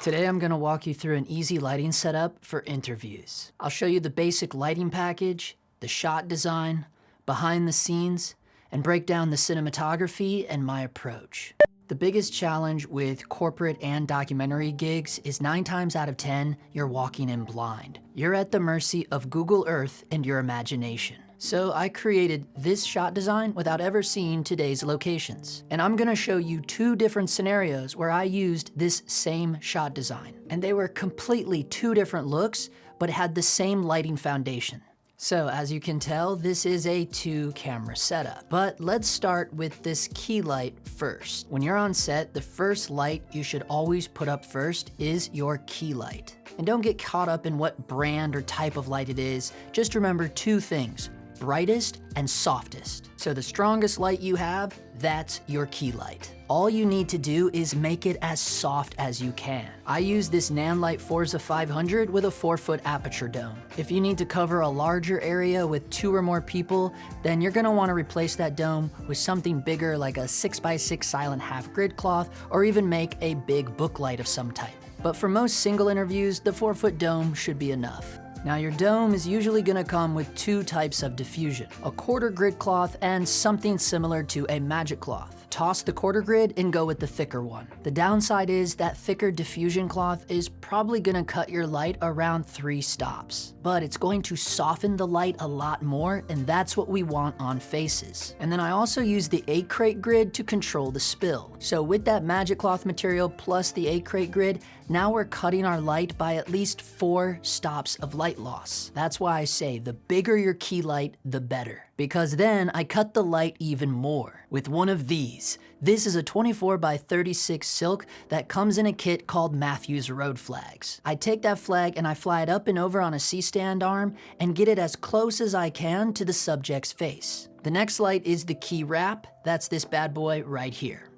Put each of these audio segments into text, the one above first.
Today I'm gonna walk you through an easy lighting setup for interviews. I'll show you the basic lighting package, the shot design, behind the scenes, and break down the cinematography and my approach. The biggest challenge with corporate and documentary gigs is 9 times out of 10, you're walking in blind. You're at the mercy of Google Earth and your imagination. So I created this shot design without ever seeing today's locations. And I'm gonna show you 2 different scenarios where I used this same shot design. And they were completely 2 different looks, but had the same lighting foundation. So as you can tell, this is a 2-camera setup. But let's start with this key light first. When you're on set, the first light you should always put up first is your key light. And don't get caught up in what brand or type of light it is. Just remember 2 things: brightest and softest. So the strongest light you have, that's your key light. All you need to do is make it as soft as you can. I use this Nanlite Forza 500 with a 4-foot aperture dome. If you need to cover a larger area with 2 or more people, then you're gonna wanna replace that dome with something bigger like a 6x6 silent half grid cloth, or even make a big book light of some type. But for most single interviews, the 4-foot dome should be enough. Now your dome is usually gonna come with 2 types of diffusion, a quarter grid cloth and something similar to a magic cloth. Toss the quarter grid and go with the thicker one. The downside is that thicker diffusion cloth is probably gonna cut your light around 3 stops, but it's going to soften the light a lot more, and that's what we want on faces. And then I also use the 8-crate grid to control the spill. So with that magic cloth material plus the 8-crate grid, now we're cutting our light by at least 4 stops of light loss. That's why I say the bigger your key light, the better. Because then I cut the light even more with one of these. This is a 24x36 silk that comes in a kit called Matthews Road Flags. I take that flag and I fly it up and over on a C-stand arm and get it as close as I can to the subject's face. The next light is the key wrap. That's this bad boy right here.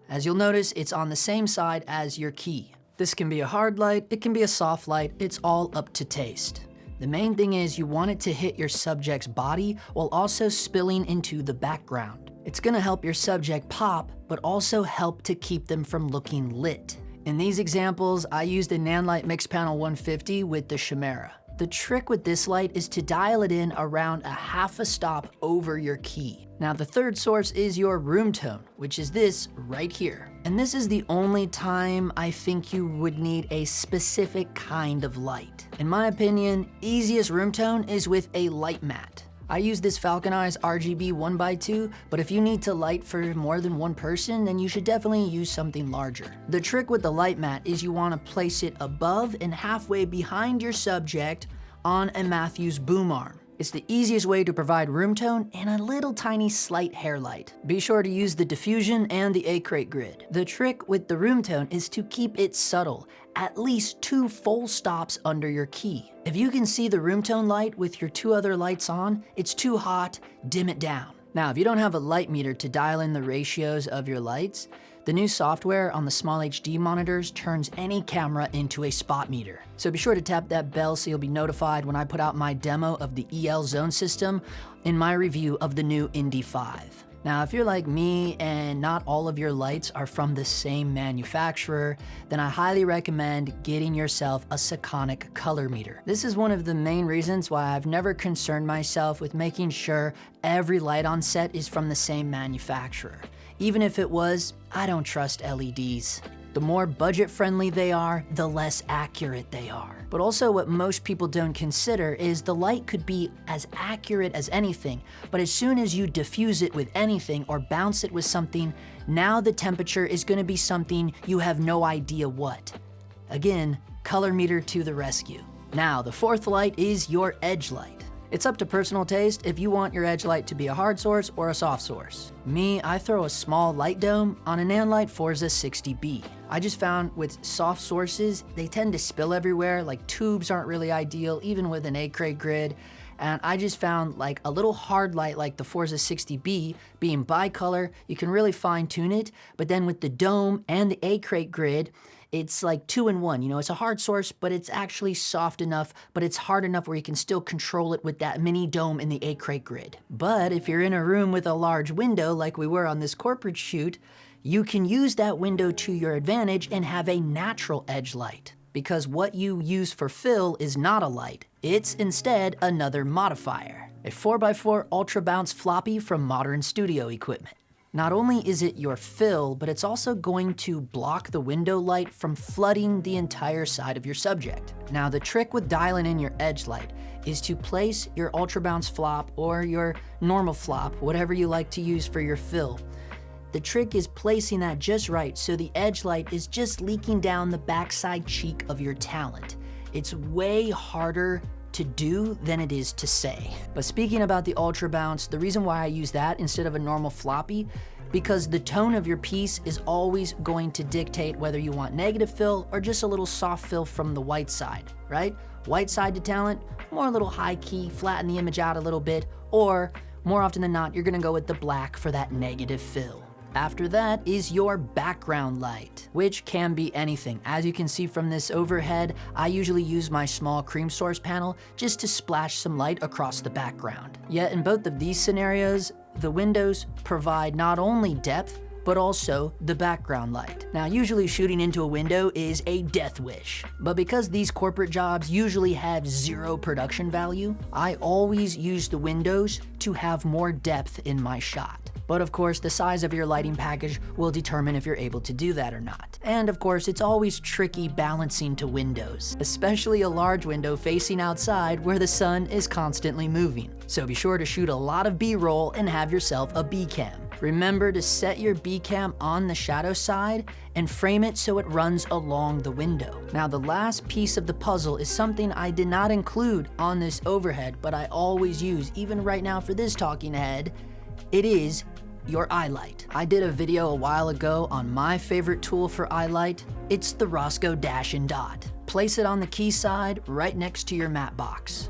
As you'll notice, it's on the same side as your key. This can be a hard light, it can be a soft light, it's all up to taste. The main thing is you want it to hit your subject's body while also spilling into the background. It's gonna help your subject pop, but also help to keep them from looking lit. In these examples, I used a Nanlite Mixpanel 150 with the Chimera. The trick with this light is to dial it in around a half a stop over your key. Now the third source is your room tone, which is this right here. And this is the only time I think you would need a specific kind of light. In my opinion, easiest room tone is with a light matte. I use this Falcon Eyes RGB 1x2, but if you need to light for more than 1 person, then you should definitely use something larger. The trick with the light matte is you want to place it above and halfway behind your subject on a Matthews boom arm. It's the easiest way to provide room tone and a little tiny slight hair light. Be sure to use the diffusion and the 8-crate grid. The trick with the room tone is to keep it subtle, at least 2 full stops under your key. If you can see the room tone light with your 2 other lights on, it's too hot, dim it down. Now, if you don't have a light meter to dial in the ratios of your lights, the new software on the small HD monitors turns any camera into a spot meter. So be sure to tap that bell so you'll be notified when I put out my demo of the EL Zone system in my review of the new Indy 5. Now, if you're like me and not all of your lights are from the same manufacturer, then I highly recommend getting yourself a Sekonic color meter. This is one of the main reasons why I've never concerned myself with making sure every light on set is from the same manufacturer. Even if it was, I don't trust LEDs. The more budget-friendly they are, the less accurate they are. But also what most people don't consider is the light could be as accurate as anything, but as soon as you diffuse it with anything or bounce it with something, now the temperature is gonna be something you have no idea what. Again, color meter to the rescue. Now, the 4th light is your edge light. It's up to personal taste if you want your edge light to be a hard source or a soft source. Me, I throw a small light dome on a Nanlite Forza 60B. I just found with soft sources, they tend to spill everywhere, like tubes aren't really ideal, even with an 8-crate grid. And I just found like a little hard light like the Forza 60B being bicolor, you can really fine tune it, but then with the dome and the 8-crate grid, it's like 2 in 1, you know, it's a hard source, but it's actually soft enough, but it's hard enough where you can still control it with that mini dome in the 8-crate grid. But if you're in a room with a large window like we were on this corporate shoot, you can use that window to your advantage and have a natural edge light. Because what you use for fill is not a light, it's instead another modifier. A 4x4 Ultra Bounce floppy from modern studio equipment. Not only is it your fill, but it's also going to block the window light from flooding the entire side of your subject. Now, the trick with dialing in your edge light is to place your Ultra Bounce flop or your normal flop, whatever you like to use for your fill. The trick is placing that just right so the edge light is just leaking down the backside cheek of your talent. It's way harder to do than it is to say. But speaking about the Ultra Bounce, the reason why I use that instead of a normal floppy, because the tone of your piece is always going to dictate whether you want negative fill or just a little soft fill from the white side, right? White side to talent, more a little high key, flatten the image out a little bit, or more often than not, you're gonna go with the black for that negative fill. After that is your background light, which can be anything. As you can see from this overhead, I usually use my small cream source panel just to splash some light across the background. Yet in both of these scenarios, the windows provide not only depth, but also the background light. Now, usually shooting into a window is a death wish, but because these corporate jobs usually have zero production value, I always use the windows to have more depth in my shot. But of course, the size of your lighting package will determine if you're able to do that or not. And of course, it's always tricky balancing to windows, especially a large window facing outside where the sun is constantly moving. So be sure to shoot a lot of B-roll and have yourself a B-cam. Remember to set your B-cam on the shadow side and frame it so it runs along the window. Now, the last piece of the puzzle is something I did not include on this overhead, but I always use, even right now for this talking head. It is your eye light. I did a video a while ago on my favorite tool for eye light. It's the Roscoe Dash and Dot. Place it on the key side right next to your matte box.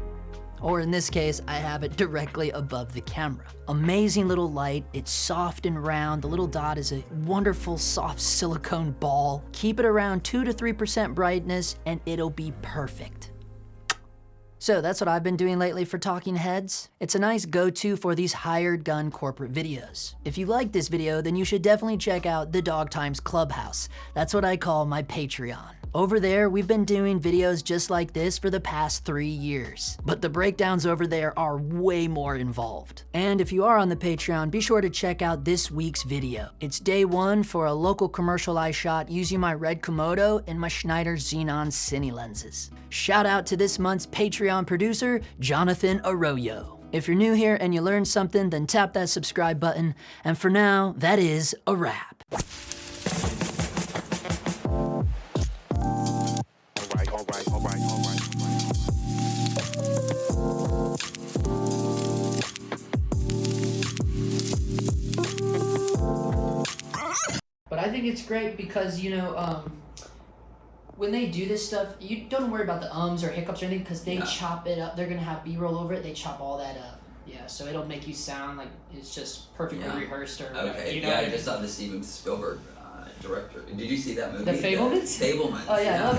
Or in this case, I have it directly above the camera. Amazing little light, it's soft and round. The little dot is a wonderful soft silicone ball. Keep it around 2 to 3% brightness and it'll be perfect. So that's what I've been doing lately for talking heads. It's a nice go-to for these hired gun corporate videos. If you like this video, then you should definitely check out the Dog Times Clubhouse. That's what I call my Patreon. Over there, we've been doing videos just like this for the past 3 years. But the breakdowns over there are way more involved. And if you are on the Patreon, be sure to check out this week's video. It's day 1 for a local commercial I shot using my Red Komodo and my Schneider Xenon Cine lenses. Shout out to this month's Patreon producer, Jonathan Arroyo. If you're new here and you learned something, then tap that subscribe button. And for now, that is a wrap. But I think it's great because, you know, when they do this stuff, you don't worry about the ums or hiccups or anything because they chop it up. They're going to have B-roll over it. They chop all that up. Yeah, so it'll make you sound like it's just perfectly rehearsed. Or okay, you know I just saw the Steven Spielberg director. Did you see that movie? The Fablemans? Fablemans. Oh, yeah, I love